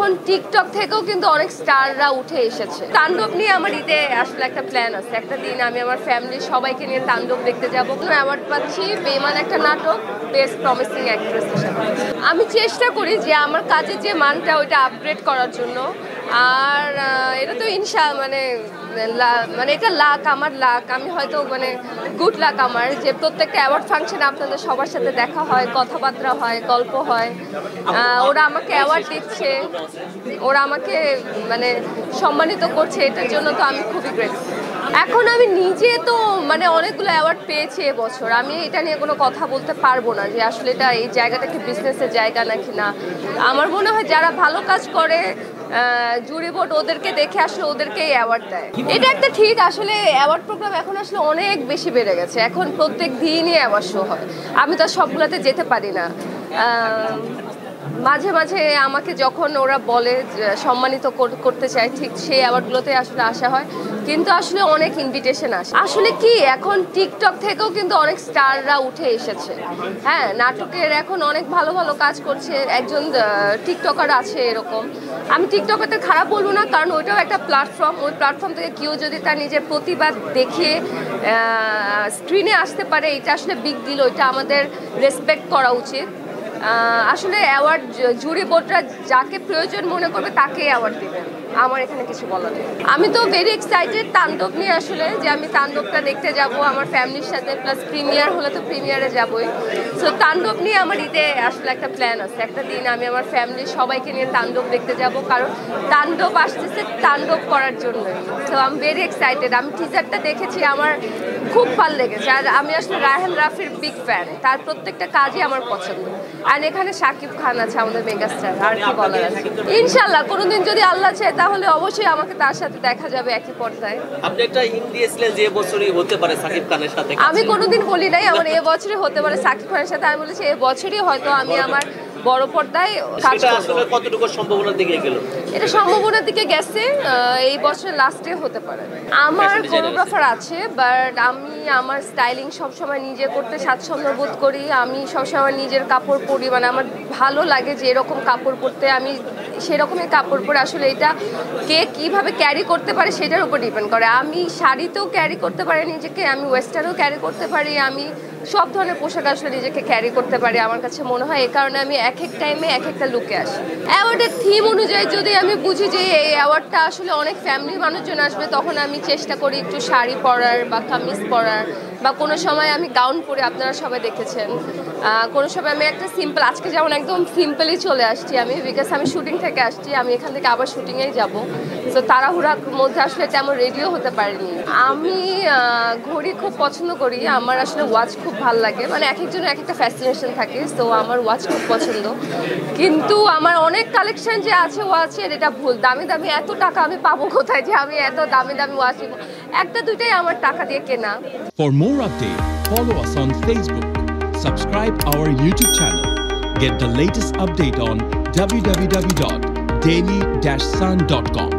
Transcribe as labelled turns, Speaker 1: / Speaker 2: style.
Speaker 1: এখন টিকটক থেকেও কিন্তু অনেক স্টাররা উঠে এসেছে। তাণ্ডব নিয়ে আমার ঈদে আসলে একটা প্ল্যান আছে, একটা দিন আমি আমার ফ্যামিলির সবাইকে নিয়ে তাণ্ডব দেখতে যাবো। অ্যাওয়ার্ড পাচ্ছি বেমান একটা নাটক, বেস্ট প্রমিসিং অ্যাক্ট্রেস হিসেবে। আমি চেষ্টা করি যে আমার কাজের যে মানটা ওইটা আপগ্রেড করার জন্য। আর এটা তো মানে এটা লাক, আমার লাক, আমি হয়তো মানে গুড লাক আমার যে প্রত্যেকটা অ্যাওয়ার্ড ফাংশনে আপনাদের সবার সাথে দেখা হয়, কথাবার্তা হয়, গল্প হয়। ওরা আমাকে অ্যাওয়ার্ড দিচ্ছে, ওরা আমাকে মানে সম্মানিত করছে, এটার জন্য তো আমি খুবই গ্রেটফুল। এখন আমি নিজে তো মানে অনেকগুলো অ্যাওয়ার্ড পেয়েছি এবছর, আমি এটা নিয়ে কোনো কথা বলতে পারবো না যে আসলে এটা এই জায়গাটা কি বিজনেসের জায়গা নাকি না। আমার মনে হয় যারা ভালো কাজ করে জুরি বোর্ড ওদেরকে দেখে আসলে ওদেরকেই অ্যাওয়ার্ড দেয়। এটা একটা ঠিক, আসলে অ্যাওয়ার্ড প্রোগ্রাম এখন আসলে অনেক বেশি বেড়ে গেছে, এখন প্রত্যেক দিনই অ্যাওয়ার্ড শো হয়। আমি তো সবগুলোতে যেতে পারি না। মাঝে মাঝে আমাকে যখন ওরা বলে সম্মানিত করতে চায়, ঠিক সেই অ্যাওয়ার্ডগুলোতে আসলে আসা হয়, কিন্তু আসলে অনেক ইনভিটেশন আসে। আসলে কি এখন টিকটক থেকেও কিন্তু অনেক স্টাররা উঠে এসেছে। হ্যাঁ, নাটকের এখন অনেক ভালো ভালো কাজ করছে, একজন টিকটকার আছে এরকম। আমি টিকটকের খারাপ বলবো না, কারণ ওইটাও একটা প্ল্যাটফর্ম, ওই প্ল্যাটফর্ম থেকে কেউ যদি তার নিজের প্রতিবাদ দেখিয়ে স্ক্রিনে আসতে পারে, এটা আসলে বিগ ডিল, ওইটা আমাদের রেসপেক্ট করা উচিত। আসলে অ্যাওয়ার্ড জুরি বোর্ডরা যাকে প্রয়োজন মনে করবে তাকে অ্যাওয়ার্ড দেবেন, আমার এখানে কিছু বলার নেই। আমি তো ভেরি এক্সাইটেড তাণ্ডব নিয়ে, আসলে যে আমি তাণ্ডবটা দেখতে যাব আমার ফ্যামিলির সাথে, প্লাস প্রিমিয়ার হলে তো প্রিমিয়ারে যাবই। সো তাণ্ডব নিয়ে আমার ঈদে আসলে একটা প্ল্যান আছে, একটা দিন আমি আমার ফ্যামিলির সবাইকে নিয়ে তাণ্ডব দেখতে যাব, কারণ তাণ্ডব আসতেছে তাণ্ডব করার জন্যই। সো আমি ভেরি এক্সাইটেড। আমি টিজারটা দেখেছি, আমার খুব ভালো লেগেছে। আর আমি আসলে রায়হান রাফির বিগ ফ্যান, তার প্রত্যেকটা কাজই আমার পছন্দ। আর এখানে শাকিব খান আছে, আমাদের মেগাস্টার, আর কি বলার আছে। ইনশাল্লাহ কোনোদিন যদি আল্লাহ চায় তাহলে অবশ্যই আমাকে তার সাথে দেখা যাবে একই পর্দায়।
Speaker 2: আপনি একটা হিন্ট দিয়েছিলেন যে বছরই হতে পারে শাকিব খানের সাথে।
Speaker 1: আমি কোনোদিন বলি নাই আমার এই বছরই হতে পারে শাকিব খানের সাথে, আমি বলেছি এই বছরই হয়তো আমি আমার বড় পর্দায় কাজ করব।
Speaker 2: কতটুকু সম্ভাবনার দিকে গেল?
Speaker 1: এটা সম্ভাবনার দিকে গেছে, এই বছরের লাস্টে হতে পারে। আমার কোরিওগ্রাফার আছে, বাট আমি আমার স্টাইলিং সবসময় নিজে করতে স্বাচ্ছন্দ্য বোধ করি। আমি সবসময় নিজের কাপড় পরি, মানে আমার ভালো লাগে যে এরকম কাপড় পরতে, আমি সেরকমই কাপড় পরে। আসলে এটা কে কীভাবে ক্যারি করতে পারে সেটার উপর ডিপেন্ড করে। আমি শাড়িতেও ক্যারি করতে পারি নিজেকে, আমি ওয়েস্টার্নেও ক্যারি করতে পারি, আমি সব ধরনের পোশাক আসলে নিজেকে ক্যারি করতে পারি আমার কাছে মনে হয়। এই কারণে আমি এক এক টাইমে এক একটা লুকে আসি। অ্যাওয়ার্ডের থিম অনুযায়ী যদি আমি বুঝি যে এই অ্যাওয়ার্ডটা আসলে অনেক ফ্যামিলির মানুষজন আসবে, তখন আমি চেষ্টা করি একটু শাড়ি পরার বা কামিজ পরার, বা কোনো সময় আমি গাউন পরে, আপনারা সবাই দেখেছেন। কোনো সময় আমি একটা সিম্পল, আজকে যেমন একদম সিম্পলই চলে আসছি আমি, বিকজ আমি শুটিং থেকে আসছি, আমি এখান থেকে আবার শুটিংয়েই যাব। তো তাড়াহুড়ার মধ্যে আসলে তেমন রেডিও হতে পারিনি। আমি ঘড়ি খুব পছন্দ করি, আমার আসলে ওয়াচ খুব ভালো লাগে, মানে এক একজনের এক একটা ফ্যাসিনেশন থাকে। তো আমার ওয়াচ খুব পছন্দ, কিন্তু আমার অনেক কালেকশন যে আছে ওয়াচের, এটা ভুল। দামি দামি এত টাকা আমি পাবো কোথায় যে আমি এত দামি দামি ওয়াচ নিব? একটা দুইটাই আমার টাকা দিয়ে কেনা।
Speaker 3: For more updates, follow us on Facebook, subscribe our YouTube channel, get the latest update on www.daily-sun.com.